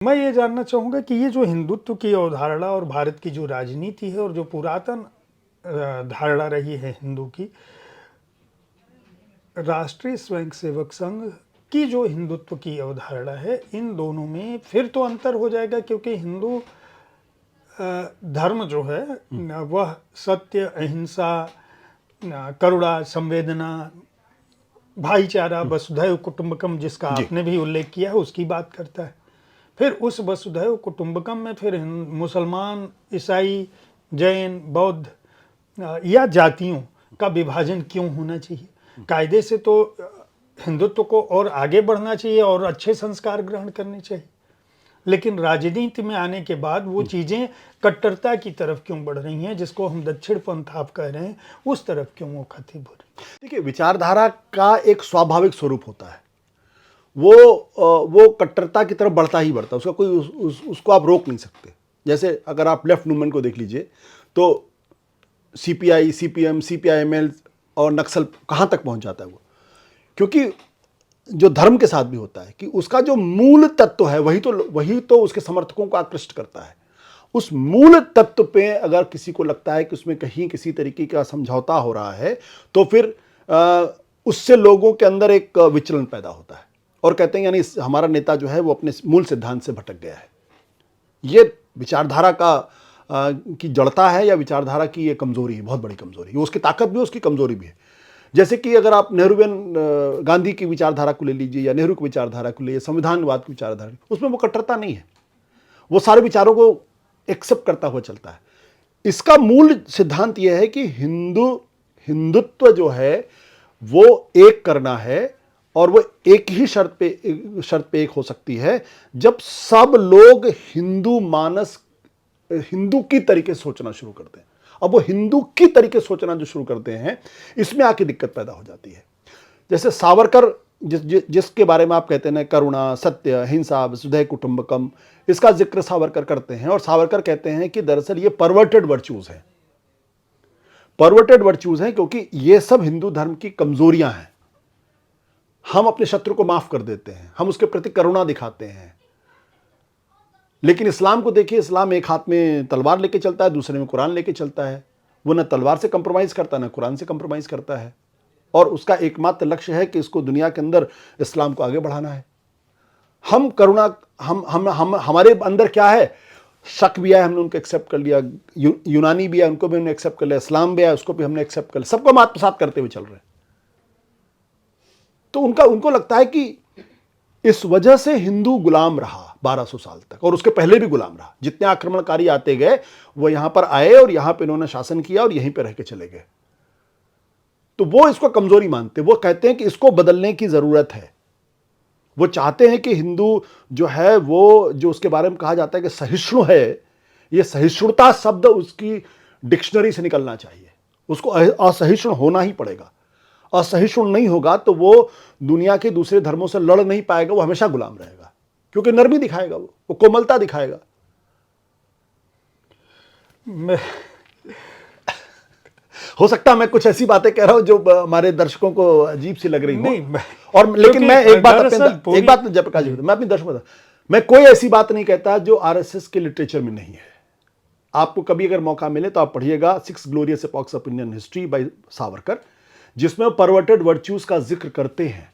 मैं ये जानना चाहूँगा कि ये जो हिंदुत्व की अवधारणा और भारत की जो राजनीति है और जो पुरातन धारणा रही है हिंदू की, राष्ट्रीय स्वयंसेवक संघ की जो हिंदुत्व की अवधारणा है, इन दोनों में फिर तो अंतर हो जाएगा, क्योंकि हिंदू धर्म जो है वह सत्य, अहिंसा, करुणा, संवेदना, भाईचारा, वसुधैव कुटुंबकम, जिसका आपने भी उल्लेख किया है, उसकी बात करता है। फिर उस वसुधैव कुटुंबकम में फिर मुसलमान, ईसाई, जैन, बौद्ध या जातियों का विभाजन क्यों होना चाहिए? कायदे से तो हिंदुत्व को और आगे बढ़ना चाहिए और अच्छे संस्कार ग्रहण करने चाहिए, लेकिन राजनीति में आने के बाद वो चीज़ें कट्टरता की तरफ क्यों बढ़ रही हैं, जिसको हम दक्षिण पंथ आप कह रहे हैं, उस तरफ क्यों वो खतीब हो रही है? देखिए, विचारधारा का एक स्वाभाविक स्वरूप होता है, वो कट्टरता की तरफ बढ़ता ही बढ़ता है, उसका कोई उसको आप रोक नहीं सकते। जैसे अगर आप लेफ्ट मूवमेंट को देख लीजिए तो सीपीआई, सीपीएम, सीपीआईएमएल और नक्सल कहाँ तक पहुँच जाता है वो, क्योंकि जो धर्म के साथ भी होता है कि उसका जो मूल तत्व है वही तो उसके समर्थकों को आकृष्ट करता है। उस मूल तत्व पे अगर किसी को लगता है कि उसमें कहीं किसी तरीके का समझौता हो रहा है तो फिर उससे लोगों के अंदर एक विचलन पैदा होता है और कहते हैं यानी हमारा नेता जो है वो अपने मूल सिद्धांत से भटक गया है। ये विचारधारा की जड़ता है या विचारधारा की ये कमजोरी है, बहुत बड़ी कमजोरी है। उसकी ताकत भी है, उसकी कमजोरी भी है। जैसे कि अगर आप नेहरूवियन गांधी की विचारधारा को ले लीजिए या नेहरू की विचारधारा को ले लीजिए, संविधानवाद की विचारधारा, उसमें वो कट्टरता नहीं है, वो सारे विचारों को एक्सेप्ट करता हुआ चलता है। इसका मूल सिद्धांत यह है कि हिंदुत्व जो है वो एक करना है और वो एक ही शर्त पे एक हो सकती है जब सब लोग हिंदू की तरीके से सोचना शुरू करते हैं। अब वो हिंदू की तरीके से सोचना जो शुरू करते हैं, इसमें आके दिक्कत पैदा हो जाती है। जैसे सावरकर जिसके बारे में आप कहते हैं करुणा, सत्य, अहिंसा, वसुधैव कुटुंबकम, इसका जिक्र सावरकर करते हैं और सावरकर कहते हैं कि दरअसल ये परवर्टेड वर्च्यूज हैं। परवर्टेड वर्च्यूज हैं क्योंकि ये सब हिंदू धर्म की कमजोरियां हैं। हम अपने शत्रु को माफ कर देते हैं, हम उसके प्रति करुणा दिखाते हैं। लेकिन इस्लाम को देखिए, इस्लाम एक हाथ में तलवार लेके चलता है, दूसरे में कुरान लेके चलता है। वो न तलवार से कंप्रोमाइज करता है, न कुरान से कंप्रोमाइज करता है, और उसका एकमात्र लक्ष्य है कि इसको दुनिया के अंदर इस्लाम को आगे बढ़ाना है। हम करुणा, हम हमारे अंदर क्या है, शक भी है, हमने उनको एक्सेप्ट कर लिया। यूनानी भी है, उनको भी हमने एक्सेप्ट कर लिया। इस्लाम भी है, उसको भी हमने एक्सेप्ट कर लिया। सबको हम आत्मसात करते हुए चल रहे हैं। तो उनको लगता है कि इस वजह से हिंदू गुलाम रहा 1200 साल तक, और उसके पहले भी गुलाम रहा। जितने आक्रमणकारी आते गए वो यहां पर आए और यहां पर इन्होंने शासन किया और यहीं पर रह के चले गए। तो वो इसको कमजोरी मानते, वो कहते हैं कि इसको बदलने की जरूरत है। वो चाहते हैं कि हिंदू जो है वो, जो उसके बारे में कहा जाता है कि सहिष्णु है, ये सहिष्णुता शब्द उसकी डिक्शनरी से निकलना चाहिए। उसको असहिष्णु होना ही पड़ेगा। असहिष्णु नहीं होगा तो वो दुनिया के दूसरे धर्मों से लड़ नहीं पाएगा, वो हमेशा गुलाम रहेगा, क्योंकि नरमी दिखाएगा, वो कोमलता दिखाएगा। हो सकता है मैं कुछ ऐसी बातें कह रहा हूं जो हमारे दर्शकों को अजीब सी लग रही हो, और लेकिन मैं एक बात जयप्रकाश जी, मैं अपनी दर्शकों, मैं कोई ऐसी बात नहीं कहता जो आरएसएस के लिटरेचर में नहीं है। आपको कभी अगर मौका मिले तो आप पढ़िएगा 6 glorious epochs of Indian history by Savarkar, जिसमें परवर्टेड वर्च्यूज का जिक्र करते हैं।